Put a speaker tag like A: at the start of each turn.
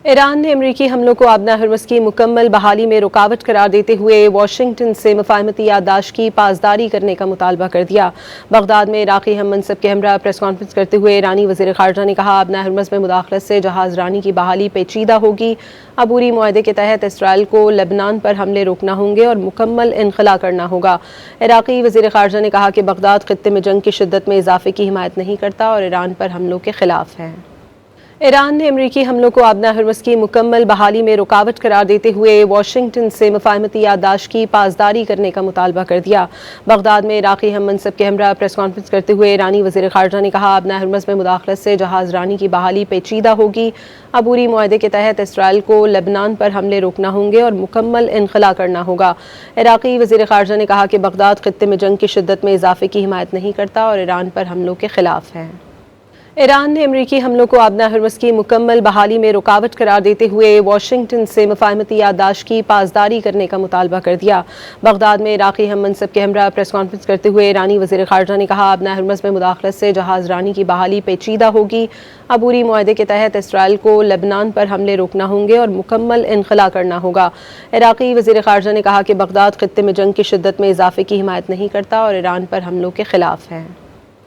A: ایران نے امریکی حملوں کو آبنہ ہرمز کی مکمل بحالی میں رکاوٹ قرار دیتے ہوئے واشنگٹن سے مفاہمتی یادداشت کی پاسداری کرنے کا مطالبہ کر دیا۔ بغداد میں عراقی ہم منصب کے ہمراہ پریس کانفرنس کرتے ہوئے ایرانی وزیر خارجہ نے کہا آبنہ ہرمز میں مداخلت سے جہاز رانی کی بحالی پیچیدہ ہوگی۔ عبوری معاہدے کے تحت اسرائیل کو لبنان پر حملے روکنا ہوں گے اور مکمل انخلا کرنا ہوگا۔ عراقی وزیر خارجہ نے کہا کہ بغداد خطے میں جنگ کی شدت میں اضافے کی حمایت نہیں کرتا اور ایران پر حملوں کے خلاف ہے۔ ایران نے امریکی حملوں کو آبنہ ہرمز کی مکمل بحالی میں رکاوٹ قرار دیتے ہوئے واشنگٹن سے مفاہمتی یادداشت کی پاسداری کرنے کا مطالبہ کر دیا۔ بغداد میں عراقی ہم منصب کے ہمراہ پریس کانفرنس کرتے ہوئے ایرانی وزیر خارجہ نے کہا آبنہ ہرمز میں مداخلت سے جہاز رانی کی بحالی پیچیدہ ہوگی۔ عبوری معاہدے کے تحت اسرائیل کو لبنان پر حملے روکنا ہوں گے اور مکمل انخلا کرنا ہوگا۔ عراقی وزیر خارجہ نے کہا کہ بغداد خطے میں جنگ کی شدت میں اضافے کی حمایت نہیں کرتا اور ایران پر حملوں کے خلاف ہے۔ ایران نے امریکی حملوں کو آبنہ ہرمز کی مکمل بحالی میں رکاوٹ قرار دیتے ہوئے واشنگٹن سے مفاہمتی یادداشت کی پاسداری کرنے کا مطالبہ کر دیا۔ بغداد میں عراقی ہم منصب کے ہمراہ پریس کانفرنس کرتے ہوئے ایرانی وزیر خارجہ نے کہا آبنہ ہرمز میں مداخلت سے جہاز رانی کی بحالی پیچیدہ ہوگی۔ عبوری معاہدے کے تحت اسرائیل کو لبنان پر حملے روکنا ہوں گے اور مکمل انخلا کرنا ہوگا۔ عراقی وزیر خارجہ نے کہا کہ بغداد خطے میں جنگ کی شدت میں اضافے کی حمایت نہیں کرتا اور ایران پر حملوں کے خلاف ہے۔